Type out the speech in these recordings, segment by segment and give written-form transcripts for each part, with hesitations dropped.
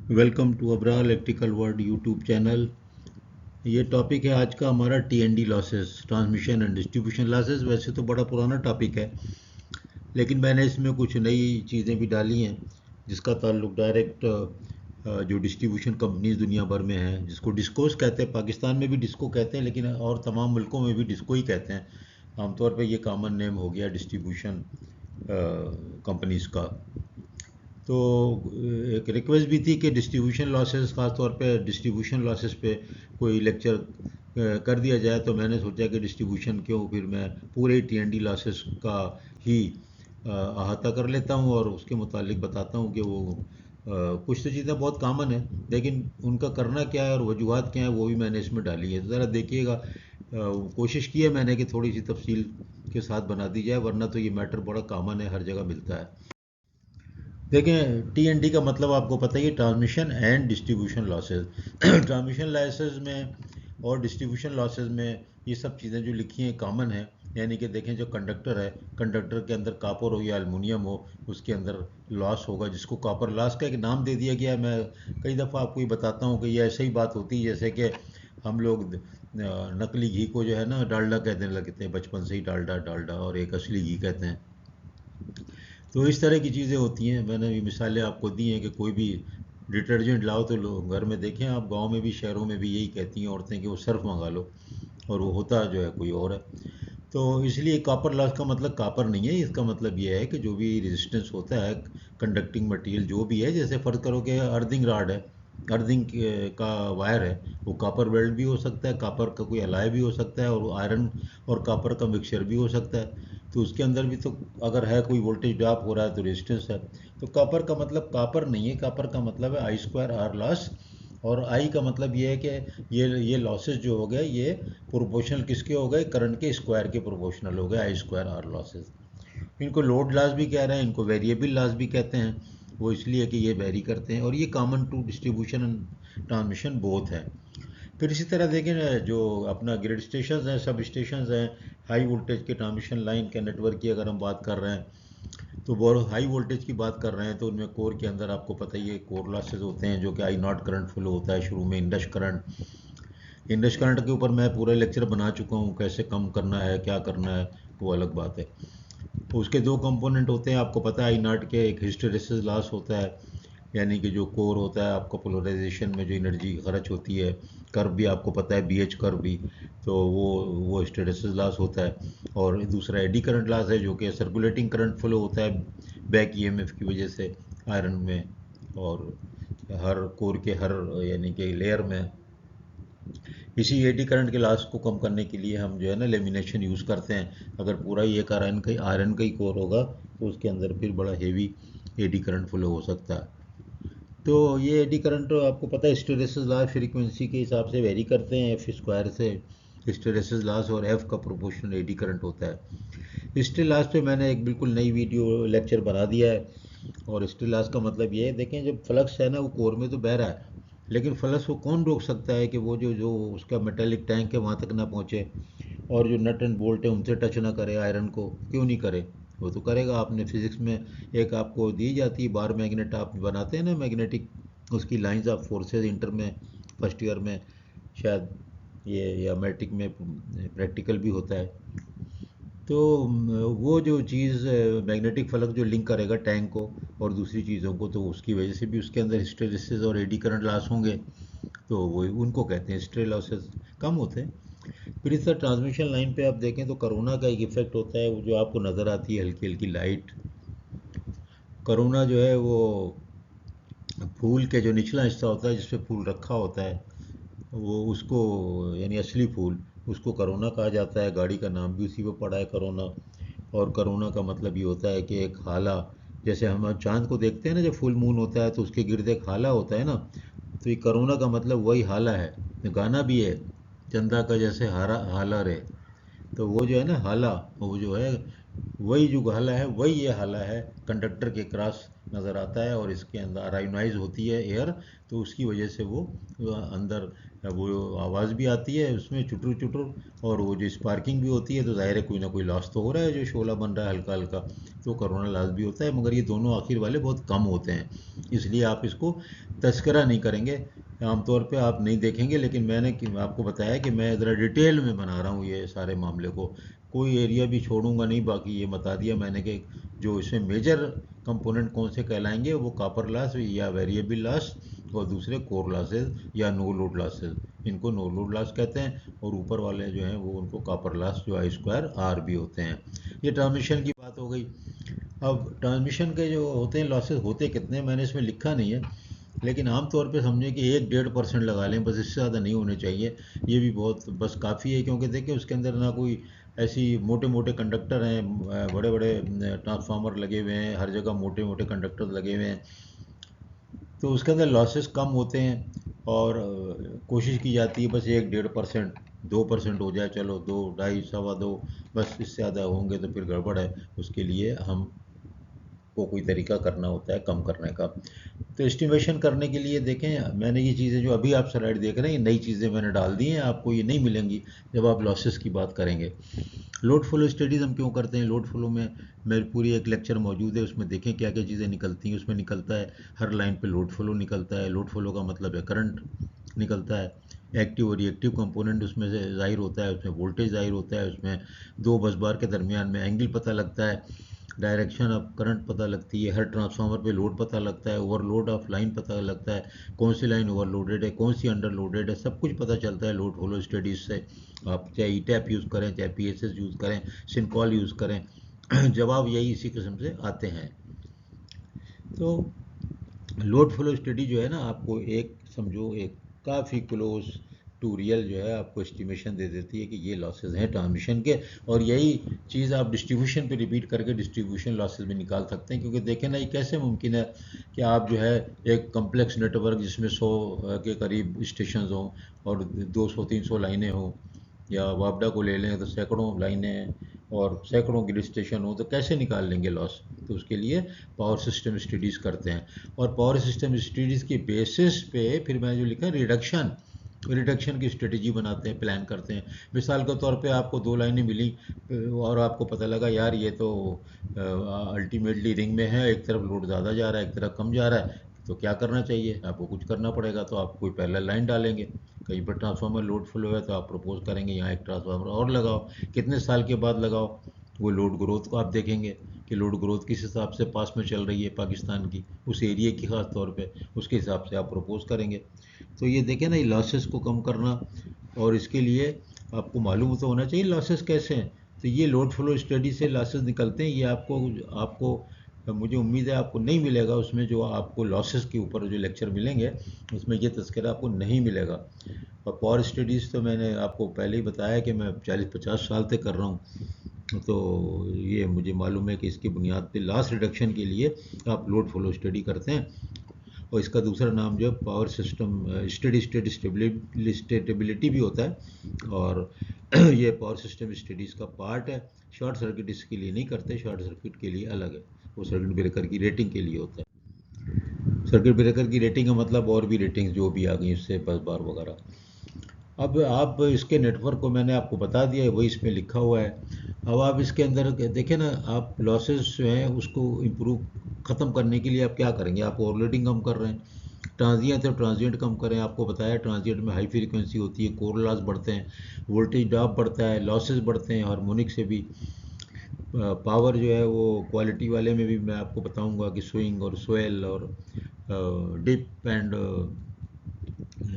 Welcome to अब्रा electrical world YouTube channel. ये topic है आज का हमारा T and D losses, transmission and distribution losses. वैसे तो बड़ा पुराना टॉपिक है, लेकिन मैंने इसमें कुछ नई चीज़ें भी डाली हैं जिसका ताल्लुक डायरेक्ट जो डिस्ट्रीब्यूशन कंपनीज दुनिया भर में हैं, जिसको डिस्कोस कहते हैं। पाकिस्तान में भी डिस्को कहते हैं, लेकिन और तमाम मुल्कों में भी डिस्को ही कहते हैं। आमतौर पर ये कॉमन नेम हो गया डिस्ट्रीब्यूशन कंपनीज का। तो एक रिक्वेस्ट भी थी कि डिस्ट्रीब्यूशन लॉसेस, ख़ास तौर पे डिस्ट्रीब्यूशन लॉसेस पे कोई लेक्चर कर दिया जाए। तो मैंने सोचा कि डिस्ट्रीब्यूशन क्यों, फिर मैं पूरे टीएनडी लॉसेस का ही अहाता कर लेता हूँ और उसके मुतालिक बताता हूँ कि वो कुछ तो चीज़ें बहुत कॉमन है, लेकिन उनका करना क्या है और वजूहत क्या है वो भी मैंने इसमें डाली है। तो ज़रा देखिएगा, कोशिश की है मैंने कि थोड़ी सी तफसील के साथ बना दी जाए, वरना तो ये मैटर बड़ा कॉमन है, हर जगह मिलता है। देखें, टीएनडी का मतलब आपको पता ही है, transmission and distribution losses. Transmission losses में और डिस्ट्रीब्यूशन लॉसेस में ये सब चीज़ें जो लिखी हैं कॉमन है। यानी कि देखें, जो कंडक्टर है, कंडक्टर के अंदर कॉपर हो या एल्युमिनियम हो, उसके अंदर लॉस होगा, जिसको कॉपर लॉस का एक नाम दे दिया गया है। मैं कई दफ़ा आपको ये बताता हूँ कि ये ऐसे ही बात होती है जैसे कि हम लोग नकली घी को जो है ना डालडा कहने लगते हैं, बचपन से ही डालडा डालडा, और एक असली घी कहते हैं। तो इस तरह की चीज़ें होती हैं। मैंने भी मिसालें आपको दी हैं कि कोई भी डिटर्जेंट लाओ तो लोग घर में देखें, आप गांव में भी शहरों में भी यही कहती हैं औरतें कि वो सर्फ मंगा लो, और वो होता जो है कोई और है। तो इसलिए कॉपर लॉस का मतलब कॉपर नहीं है, इसका मतलब ये है कि जो भी रेजिस्टेंस होता है, कंडक्टिंग मटेरियल जो भी है, जैसे फ़र्ज़ करो कि अर्थिंग राड है, अर्थिंग का वायर है, वो कॉपर वेल्ड भी हो सकता है, कॉपर का कोई अलाय भी हो सकता है, और आयरन और कॉपर का मिक्सचर भी हो सकता है। तो उसके अंदर भी तो अगर है कोई वोल्टेज ड्रॉप हो रहा है तो रेजिस्टेंस है। तो कॉपर का मतलब कॉपर नहीं है, कॉपर का मतलब है आई स्क्वायर आर लॉस। और आई का मतलब ये है कि ये लॉसेस जो हो गए, ये प्रोपोर्शनल किसके हो गए, करंट के स्क्वायर के प्रोपोर्शनल हो गए, आई स्क्वायर आर लॉसेस। इनको लोड लॉस भी कह रहे हैं, इनको वेरिएबल लॉस भी कहते हैं। वो इसलिए कि ये वेरी करते हैं, और ये common to distribution and transmission both है। फिर इसी तरह देखें ना, जो अपना ग्रिड स्टेशन हैं, सब स्टेशन हैं, हाई वोल्टेज के ट्रांसमिशन लाइन के नेटवर्क की अगर हम बात कर रहे हैं, तो बहुत हाई वोल्टेज की बात कर रहे हैं, तो उनमें कोर के अंदर आपको पता ही है कोर लॉसेज होते हैं, जो कि आई नॉट करंट फ्लो होता है शुरू में, इंडस करंट। इंडस करंट के ऊपर मैं पूरा लेक्चर बना चुका हूँ, कैसे कम करना है, क्या करना है, वो अलग बात है। उसके दो कंपोनेंट होते हैं, आपको पता है आई नॉट के, एक हिस्टैरिसीस लॉस होता है, यानी कि जो कोर होता है आपका, पोलराइजेशन में जो एनर्जी खर्च होती है। कर्व भी आपको पता है, बीएच कर्व भी, तो वो हिस्टैरिसीस लॉस होता है। और दूसरा एडी करंट लॉस है, जो कि सर्कुलेटिंग करंट फ्लो होता है बैक ईएमएफ की वजह से आयरन में, और हर कोर के हर यानी कि लेयर में। इसी एडी करंट के लॉस को कम करने के लिए हम जो है ना लेमिनेशन यूज़ करते हैं। अगर पूरा ही एक आयरन का ही कोर होगा, तो उसके अंदर फिर बड़ा हेवी एडी करंट फ्लो हो सकता है। तो ये एडी करंट आपको पता है, हिस्टैरिसीस लॉस फ्रीक्वेंसी के हिसाब से वेरी करते हैं, एफ स्क्वायर से हिस्टैरिसीस लॉस, और एफ का प्रोपोर्शनल एडी करंट होता है। हिस्ट्री लॉस पे मैंने एक बिल्कुल नई वीडियो लेक्चर बना दिया है। और हिस्ट्री लॉस का मतलब ये है, देखें, जब फ्लक्स है ना, वो कोर में तो बह रहा है, लेकिन फ्लक्स को कौन रोक सकता है कि वो जो जो उसका मेटेलिक टैंक है वहाँ तक ना पहुँचे, और जो नट एंड बोल्ट है उनसे टच ना करे, आयरन को क्यों नहीं करे? वो तो करेगा। आपने फिजिक्स में एक आपको दी जाती है बार मैग्नेट, आप बनाते हैं ना मैग्नेटिक, उसकी लाइंस ऑफ फोर्सेस इंटर में फर्स्ट ईयर में शायद, ये या मैट्रिक में प्रैक्टिकल भी होता है। तो वो जो चीज़ मैग्नेटिक फलक जो लिंक करेगा टैंक को और दूसरी चीज़ों को, तो उसकी वजह से भी उसके अंदर हिस्टैरिसीस और एडी करंट लॉस होंगे। तो वो उनको कहते हैं हिस्ट्री लॉसेस, कम होते हैं। फिर इस तरह ट्रांसमिशन लाइन पे आप देखें तो करोना का एक इफेक्ट होता है, वो जो आपको नज़र आती है हल्की हल्की लाइट। करोना जो है वो फूल के जो निचला हिस्सा होता है, जिसपे फूल रखा होता है, वो उसको, यानी असली फूल, उसको करोना कहा जाता है। गाड़ी का नाम भी उसी पे पड़ा है, करोना। और करोना का मतलब ये होता है कि एक हाला, जैसे हम चांद को देखते हैं ना, जब फुल मून होता है तो उसके गिर्द एक हाला होता है ना, तो ये करोना का मतलब वही हाला है। गाना भी है, चंदा का जैसे हारा हाला रे। तो वो जो है ना हाला, वो जो है वही जो हाला है वही ये हाला है, कंडक्टर के क्रॉस नज़र आता है और इसके अंदर आयोनाइज होती है एयर, तो उसकी वजह से वो अंदर वो आवाज़ भी आती है उसमें चुटुर चुटुर, और वो जो स्पार्किंग भी होती है, तो ज़ाहिर है कोई ना कोई लॉस तो हो रहा है, जो शोला बन रहा है हल्का हल्का, तो कोरोना लॉस भी होता है, मगर ये दोनों आखिर वाले बहुत कम होते हैं, इसलिए आप इसको तस्करा नहीं करेंगे, आमतौर पे आप नहीं देखेंगे। लेकिन मैंने आपको बताया कि मैं ज़रा डिटेल में बना रहा हूँ ये सारे मामले को, कोई एरिया भी छोड़ूंगा नहीं, बाकी ये बता दिया मैंने कि जो इसमें मेजर कंपोनेंट कौन से कहलाएंगे, वो कॉपर लॉस या वेरिएबल लॉस, और दूसरे कोर लॉसेज या नो लोड लॉसेज, इनको नो लोड लॉस कहते हैं, और ऊपर वाले जो हैं वो उनको कॉपर लॉस जो आई स्क्वायर आर भी होते हैं। ये ट्रांसमिशन की बात हो गई। अब ट्रांसमिशन के जो होते हैं लॉसेज होते कितने, मैंने इसमें लिखा नहीं है, लेकिन आमतौर पे समझें कि 1-1.5% लगा लें, बस इससे ज़्यादा नहीं होने चाहिए, ये भी बहुत बस काफ़ी है, क्योंकि देखिए उसके अंदर ना कोई ऐसी मोटे मोटे कंडक्टर हैं, बड़े बड़े ट्रांसफार्मर लगे हुए हैं, हर जगह मोटे मोटे कंडक्टर लगे हुए हैं, तो उसके अंदर लॉसेस कम होते हैं, और कोशिश की जाती है बस 1-1.5%, 2% हो जाए, चलो 2, 2.5, 2.25, बस इससे ज़्यादा होंगे तो फिर गड़बड़ है, उसके लिए हम को कोई तरीका करना होता है कम करने का। तो एस्टिमेशन करने के लिए देखें, मैंने ये चीज़ें जो अभी आप स्लाइड देख रहे हैं, ये नई चीज़ें मैंने डाल दी हैं, आपको ये नहीं मिलेंगी जब आप लॉसेस की बात करेंगे। लोड फ्लो स्टडीज़ हम क्यों करते हैं, लोड फ्लो में मेरी पूरी एक लेक्चर मौजूद है, उसमें देखें क्या क्या चीज़ें निकलती हैं, उसमें निकलता है हर लाइन पे लोड फ्लो निकलता है, लोड फ्लो का मतलब है करंट निकलता है, एक्टिव और रिएक्टिव कंपोनेंट उसमें से जाहिर होता है, उसमें वोल्टेज जाहिर होता है, उसमें दो बस बार के दरमियान में एंगल पता लगता है, डायरेक्शन ऑफ करंट पता लगती है, हर ट्रांसफार्मर पे लोड पता लगता है, ओवरलोड ऑफ लाइन पता लगता है, कौन सी लाइन ओवरलोडेड है, कौन सी अंडरलोडेड है, सब कुछ पता चलता है लोड फ्लो स्टडीज से। आप चाहे ई टैप यूज़ करें, चाहे पी एस एस यूज़ करें, सिंकॉल यूज़ करें, जवाब यही इसी किस्म से आते हैं। तो लोड फ्लो स्टडी जो है ना, आपको एक समझो एक काफ़ी क्लोज टू रियल जो है आपको एस्टिमेशन दे देती है कि ये लॉसेज हैं ट्रांसमिशन के, और यही चीज़ आप डिस्ट्रीब्यूशन पे रिपीट करके डिस्ट्रीब्यूशन लॉसेज भी निकाल सकते हैं, क्योंकि देखें ना ये कैसे मुमकिन है कि आप जो है एक कम्प्लेक्स नेटवर्क जिसमें 100 के करीब स्टेशन हों और 200-300 लाइनें हों, या वापडा को ले लें तो सैकड़ों लाइनें हैं और सैकड़ों गिर स्टेशन हो, तो कैसे निकाल लेंगे लॉस, तो उसके लिए पावर सिस्टम स्टडीज़ करते हैं, और पावर सिस्टम स्टडीज़ के बेसिस पे फिर मैं जो लिखा रिडक्शन, रिडक्शन की स्ट्रेटजी बनाते हैं, प्लान करते हैं। मिसाल के तौर पे आपको 2 लाइनें मिली और आपको पता लगा यार ये तो अल्टीमेटली रिंग में है, एक तरफ लोड ज़्यादा जा रहा है एक तरफ कम जा रहा है, तो क्या करना चाहिए, आपको कुछ करना पड़ेगा, तो आप कोई पैरेलल लाइन डालेंगे, कहीं पर ट्रांसफार्मर लोड फ्लो है तो आप प्रपोज करेंगे यहाँ एक ट्रांसफार्मर और लगाओ, कितने साल के बाद लगाओ, वो लोड ग्रोथ को आप देखेंगे कि लोड ग्रोथ किस हिसाब से पास में चल रही है पाकिस्तान की, उस एरिया की खास तौर पे, उसके हिसाब से आप प्रपोज करेंगे। तो ये देखें ना, ये लॉसेस को कम करना, और इसके लिए आपको मालूम तो होना चाहिए लॉसेस कैसे हैं, तो ये लोड फ्लो स्टडी से लॉसेस निकलते हैं, ये आपको आपको मुझे उम्मीद है आपको नहीं मिलेगा उसमें, जो आपको लॉसेस के ऊपर जो लेक्चर मिलेंगे उसमें ये तस्करा आपको नहीं मिलेगा। और पावर स्टडीज़ तो मैंने आपको पहले ही बताया कि मैं 40-50 साल से कर रहा हूँ, तो ये मुझे मालूम है कि इसकी बुनियाद पे लॉस रिडक्शन के लिए आप लोड फ्लो स्टडी करते हैं, और इसका दूसरा नाम जो है power system steady state stability भी होता है, और ये पावर सिस्टम स्टडीज़ का पार्ट है। शॉर्ट सर्किट इसके लिए नहीं करते, शॉर्ट सर्किट के लिए अलग है, वो सर्किट ब्रेकर की रेटिंग के लिए होता है, सर्किट ब्रेकर की रेटिंग का मतलब और भी रेटिंग्स जो भी आ गई उससे बस बार वगैरह। अब आप इसके नेटवर्क को मैंने आपको बता दिया है, वही इसमें लिखा हुआ है। अब आप इसके अंदर देखें ना, आप लॉसेस जो हैं उसको इम्प्रूव ख़त्म करने के लिए आप क्या करेंगे, आप ओवरलोडिंग कम कर रहे हैं, ट्रांजिएंट है ट्रांजिएंट कम करें, आपको बताया ट्रांजिएंट में हाई फ्रीक्वेंसी होती है, कोर लॉस बढ़ते हैं, वोल्टेज ड्रॉप बढ़ता है, लॉसेस बढ़ते हैं हार्मोनिक से भी, पावर जो है वो क्वालिटी वाले में भी मैं आपको बताऊंगा कि स्विंग और स्वेल और डिप एंड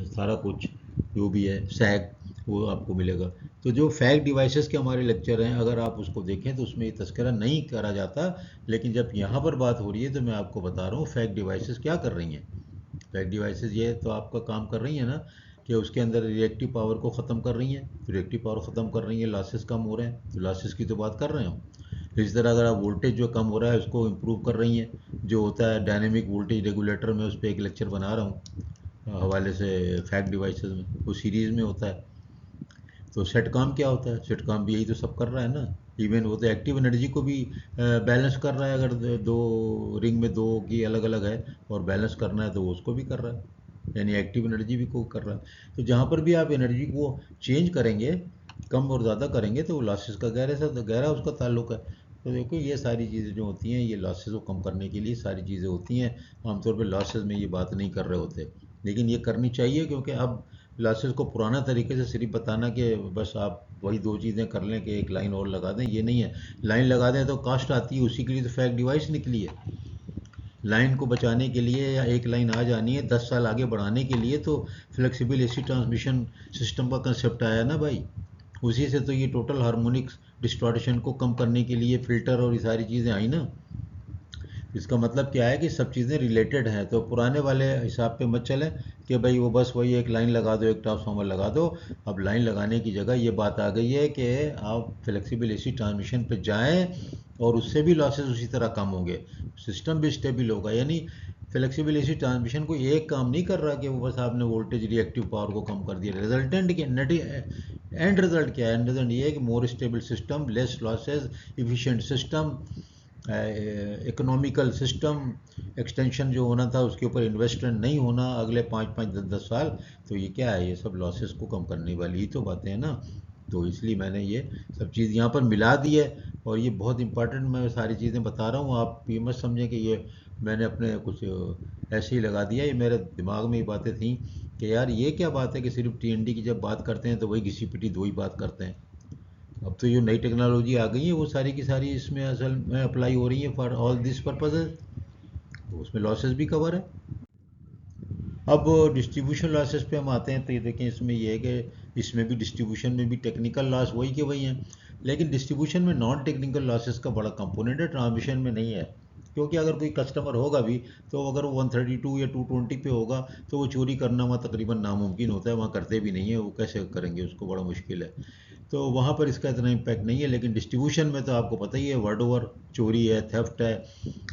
सारा कुछ जो भी है सैग, वो आपको मिलेगा। तो जो फैग डिवाइसेस के हमारे लेक्चर हैं, अगर आप उसको देखें तो उसमें ये तस्करा नहीं करा जाता, लेकिन जब यहाँ पर बात हो रही है तो मैं आपको बता रहा हूँ फैग डिवाइसेस क्या कर रही हैं। फैग डिवाइसेस ये तो आपका काम कर रही है ना कि उसके अंदर रिएक्टिव पावर को ख़त्म कर रही हैं, तो रिएक्टिव पावर ख़त्म कर रही है, लॉसेस कम हो रहे हैं, तो लॉसेस की तो बात कर रहे हैं हम। इस तरह अगर आप वोल्टेज जो कम हो रहा है उसको इम्प्रूव कर रही हैं, जो होता है डायनेमिक वोल्टेज रेगुलेटर में, उस पर एक लेक्चर बना रहा हूँ हवाले से फैग डिवाइसेस में, वो सीरीज़ में होता है। तो सेटकॉम क्या होता है, सेटकॉम भी यही तो सब कर रहा है ना, इवन वो तो एक्टिव एनर्जी को भी बैलेंस कर रहा है। अगर दो रिंग में दो की अलग अलग है और बैलेंस करना है तो वो उसको भी कर रहा है, यानी एक्टिव एनर्जी भी को कर रहा है। तो जहाँ पर भी आप एनर्जी को चेंज करेंगे, कम और ज़्यादा करेंगे, तो लॉसेस का गहरा उसका ताल्लुक है। तो देखो ये सारी चीज़ें जो होती हैं, ये लॉसेस को कम करने के लिए सारी चीज़ें होती हैं। आमतौर पर लॉसेस में ये बात नहीं कर रहे होते, लेकिन ये करनी चाहिए, क्योंकि अब लॉसेस को पुराना तरीके से सिर्फ बताना कि बस आप वही दो चीज़ें कर लें कि एक लाइन और लगा दें, ये नहीं है। लाइन लगा दें तो कास्ट आती है, उसी के लिए तो फैक्ट डिवाइस निकली है। लाइन को बचाने के लिए, या एक लाइन आ जानी है 10 साल आगे बढ़ाने के लिए, तो फ्लेक्सिबल एसी ट्रांसमिशन सिस्टम का कंसेप्ट आया ना भाई। उसी से तो ये टोटल हार्मोनिक डिस्टॉर्शन को कम करने के लिए फिल्टर और ये सारी चीज़ें आई ना। इसका मतलब क्या है कि सब चीज़ें रिलेटेड हैं। तो पुराने वाले हिसाब पे मत चलें कि भाई वो बस वही एक लाइन लगा दो, एक ट्रांसफार्मर लगा दो। अब लाइन लगाने की जगह ये बात आ गई है कि आप फ्लेक्सिबल एसी ट्रांसमिशन पे जाएं, और उससे भी लॉसेस उसी तरह कम होंगे, सिस्टम भी स्टेबल होगा। यानी फ्लेक्सिबल एसी ट्रांसमिशन कोई एक काम नहीं कर रहा कि वो बस आपने वोल्टेज रिएक्टिव पावर को कम कर दिया। रिजल्टेंट क्या, नेट एंड रिजल्ट क्या है? एंड रिजल्ट ये है कि more stable system, less losses, efficient system, economical system, extension जो होना था उसके ऊपर इन्वेस्टमेंट नहीं होना अगले 5-5 10 10 साल। तो ये क्या है? ये सब लॉसेस को कम करने वाली ही तो बातें हैं ना। तो इसलिए मैंने ये सब चीज़ यहाँ पर मिला दी है, और ये बहुत इंपॉर्टेंट मैं सारी चीज़ें बता रहा हूँ। आप ये मत समझें कि ये मैंने अपने कुछ ऐसे ही लगा दिया, ये मेरे दिमाग में ये बातें थी कि यार ये क्या बात है कि सिर्फ टीएनडी की जब बात करते हैं तो वही घिसी पिटी दो ही बात करते हैं। अब तो जो नई टेक्नोलॉजी आ गई है वो सारी की सारी इसमें असल में अप्लाई हो रही है फॉर ऑल दिस पर्पजेज, तो उसमें लॉसेस भी कवर है। अब डिस्ट्रीब्यूशन लॉसेस पे हम आते हैं, तो ये देखें इसमें ये है कि इसमें भी डिस्ट्रीब्यूशन में भी टेक्निकल लॉस वही के वही हैं, लेकिन डिस्ट्रीब्यूशन में नॉन टेक्निकल लॉसेस का बड़ा कंपोनेंट है, ट्रांसमिशन में नहीं है। क्योंकि अगर कोई कस्टमर होगा भी, तो अगर वो 132 या 220 पे होगा तो वो चोरी करना वहाँ तकरीबन नामुमकिन होता है, वहाँ करते भी नहीं है, वो कैसे करेंगे, उसको बड़ा मुश्किल है। तो वहाँ पर इसका इतना इम्पैक्ट नहीं है। लेकिन डिस्ट्रीब्यूशन में तो आपको पता ही है, वर्ड ओवर चोरी है, थेफ्ट है,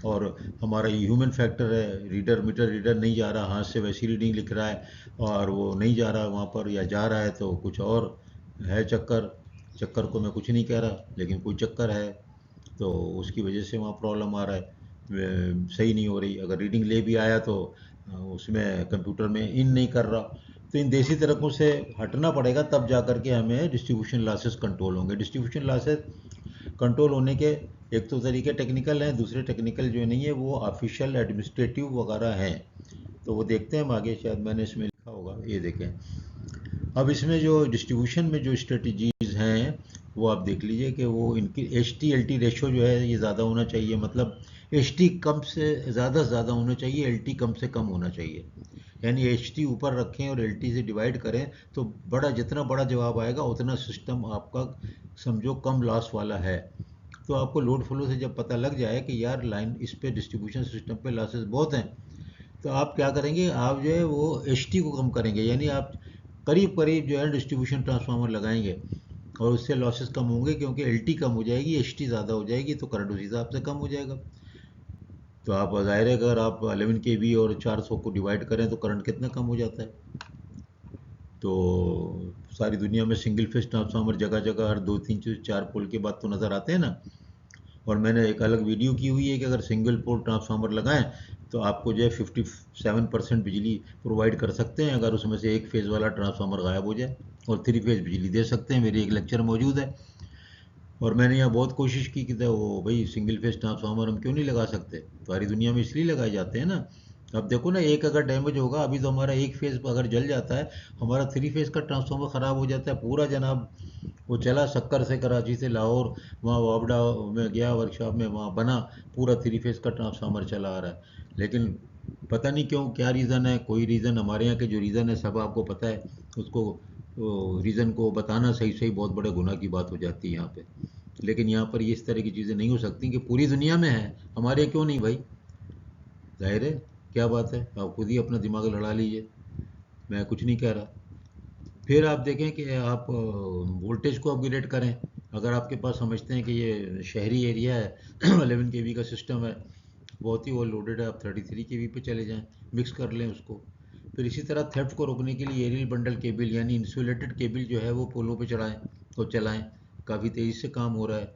और हमारा ह्यूमन फैक्टर है। रीडर मीटर रीडर नहीं जा रहा, हाथ से वैसी रीडिंग लिख रहा है, और वो नहीं जा रहा वहाँ पर, या जा रहा है तो कुछ और है चक्कर। चक्कर को मैं कुछ नहीं कह रहा, लेकिन कोई चक्कर है, तो उसकी वजह से वहाँ प्रॉब्लम आ रहा है, सही नहीं हो रही। अगर रीडिंग ले भी आया तो उसमें कंप्यूटर में इन नहीं कर रहा। तो इन देसी तरीकों से हटना पड़ेगा, तब जा कर के हमें डिस्ट्रीब्यूशन लॉसेस कंट्रोल होंगे। डिस्ट्रीब्यूशन लॉसेस कंट्रोल होने के एक तो तरीके टेक्निकल हैं, दूसरे टेक्निकल जो नहीं है वो ऑफिशियल एडमिनिस्ट्रेटिव वगैरह हैं। तो वो देखते हैं हम आगे, शायद मैंने इसमें लिखा होगा, ये देखें। अब इसमें जो डिस्ट्रीब्यूशन में जो स्ट्रेटजीज हैं वो आप देख लीजिए कि वो इनकी H T L T ratio जो है ये ज़्यादा होना चाहिए। मतलब एच टी कम से ज़्यादा होना चाहिए, एल टी कम से कम होना चाहिए। यानी एच टी ऊपर रखें और एल टी से डिवाइड करें, तो जितना बड़ा जवाब आएगा उतना सिस्टम आपका समझो कम लॉस वाला है। तो आपको लोड फ्लो से जब पता लग जाए कि यार लाइन इस पे डिस्ट्रीब्यूशन सिस्टम पे लॉसेस बहुत हैं, तो आप क्या करेंगे, आप जो है वो एच टी को कम करेंगे। यानी आप करीब करीब जो है डिस्ट्रीब्यूशन ट्रांसफार्मर लगाएंगे, और उससे लॉसेस कम होंगे, क्योंकि एल टी कम हो जाएगी, एच टी ज़्यादा हो जाएगी, तो करंट उसी हिसाब से कम हो जाएगा। तो आप ज़ाहिर है अगर आप 11 के वी और 400 को डिवाइड करें तो करंट कितना कम हो जाता है। तो सारी दुनिया में सिंगल फेज ट्रांसफार्मर जगह जगह हर 2 3 4 पोल के बाद तो नज़र आते हैं ना। और मैंने एक अलग वीडियो की हुई है कि अगर सिंगल पोल ट्रांसफार्मर लगाएं तो आपको जो है 57% बिजली प्रोवाइड कर सकते हैं, अगर उसमें से एक फेज़ वाला ट्रांसफार्मर गायब हो जाए, और 3 फेज़ बिजली दे सकते हैं। मेरी एक लेक्चर मौजूद है, और मैंने यहाँ बहुत कोशिश की कि वो भाई सिंगल फेज ट्रांसफार्मर हम क्यों नहीं लगा सकते। सारी दुनिया में इसलिए लगाए जाते हैं ना। अब देखो ना, एक अगर डैमेज होगा, अभी तो हमारा एक फेज अगर जल जाता है, हमारा 3 फेज का ट्रांसफार्मर ख़राब हो जाता है पूरा जनाब। वो चला शक्कर से कराची से लाहौर, वहाँ वापडा में गया वर्कशॉप में, वहाँ बना, पूरा 3 फेज का ट्रांसफार्मर चला आ रहा है। लेकिन पता नहीं क्यों, क्या रीज़न है, कोई रीज़न, हमारे यहाँ के जो रीज़न है सब आपको पता है, उसको रीज़न को बताना सही सही बहुत बड़े गुनाह की बात हो जाती है यहाँ पे। लेकिन यहाँ पर ये इस तरह की चीज़ें नहीं हो सकती कि पूरी दुनिया में है, हमारे यहाँ क्यों नहीं भाई। जाहिर है, क्या बात है, आप खुद ही अपना दिमाग लड़ा लीजिए, मैं कुछ नहीं कह रहा। फिर आप देखें कि आप वोल्टेज को अपग्रेड करें। अगर आपके पास समझते हैं कि ये शहरी एरिया है 11 के वी का सिस्टम है, बहुत ही ओवर लोडेड है, आप 33 के वी पे चले जाएं, मिक्स कर लें उसको। फिर इसी तरह थेफ्ट को रोकने के लिए एरियल बंडल केबल यानी इंसुलेटेड केबल जो है वो पोलों पे चढ़ाएं और चलाएं, काफ़ी तेज़ी से काम हो रहा है।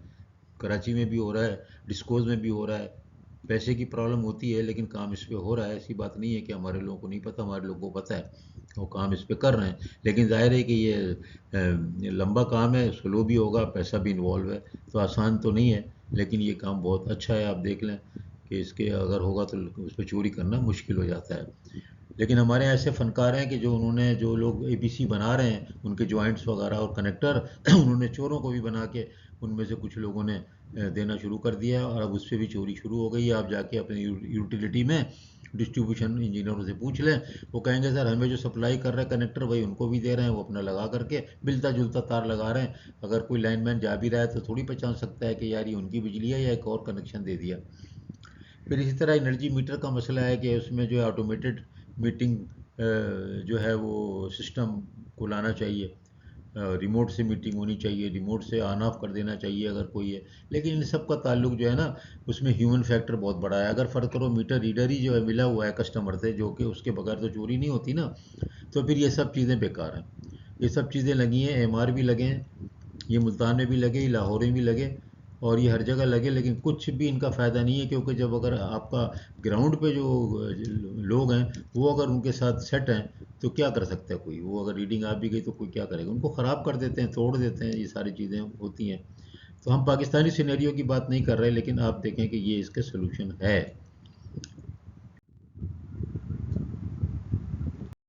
कराची में भी हो रहा है, डिस्कोज में भी हो रहा है। पैसे की प्रॉब्लम होती है लेकिन काम इस पे हो रहा है। ऐसी बात नहीं है कि हमारे लोगों को नहीं पता, हमारे लोगों को पता है, वो काम इस पे कर रहे हैं। लेकिन जाहिर है कि ये लंबा काम है, स्लो भी होगा, पैसा भी इन्वॉल्व है, तो आसान तो नहीं है। लेकिन ये काम बहुत अच्छा है, आप देख लें कि इसके अगर होगा तो उस पर चोरी करना मुश्किल हो जाता है। लेकिन हमारे ऐसे फ़नकार हैं कि जो लोग एबीसी बना रहे हैं, उनके जॉइंट्स वगैरह और कनेक्टर उन्होंने चोरों को भी बना के उनमें से कुछ लोगों ने देना शुरू कर दिया है, और अब उससे भी चोरी शुरू हो गई है। आप जाके अपने यूटिलिटी में डिस्ट्रीब्यूशन इंजीनियरों से पूछ लें, वो कहेंगे सर हमें जो सप्लाई कर रहे हैं कनेक्टर वही उनको भी दे रहे हैं, वो अपना लगा करके मिलता जुलता तार लगा रहे हैं। अगर कोई लाइनमैन जा भी रहा है तो थोड़ी पहचान सकता है कि यार ये उनकी बिजली है या एक और कनेक्शन दे दिया। फिर इसी तरह एनर्जी मीटर का मसला है कि उसमें जो है ऑटोमेटेड मीटिंग जो है वो सिस्टम को लाना चाहिए। रिमोट से मीटिंग होनी चाहिए, रिमोट से ऑन ऑफ कर देना चाहिए अगर कोई है। लेकिन इन सब का ताल्लुक जो है ना, उसमें ह्यूमन फैक्टर बहुत बड़ा है। अगर फ़र्ज़ करो मीटर रीडर ही जो है मिला हुआ है कस्टमर से, जो कि उसके बगैर तो चोरी नहीं होती ना, तो फिर ये सब चीज़ें बेकार हैं। ये सब चीज़ें लगी हैं, एमआर भी लगे हैं, ये मुल्तान में भी लगे, ये लाहौर में भी लगे, और ये हर जगह लगे, लेकिन कुछ भी इनका फ़ायदा नहीं है। क्योंकि जब अगर आपका ग्राउंड पे जो लोग हैं वो अगर उनके साथ सेट हैं तो क्या कर सकता है कोई? वो अगर रीडिंग आ भी गई तो कोई क्या करेगा? उनको ख़राब कर देते हैं, तोड़ देते हैं, ये सारी चीज़ें होती हैं। तो हम पाकिस्तानी सिनेरियो की बात नहीं कर रहे, लेकिन आप देखें कि ये इसका सोल्यूशन है।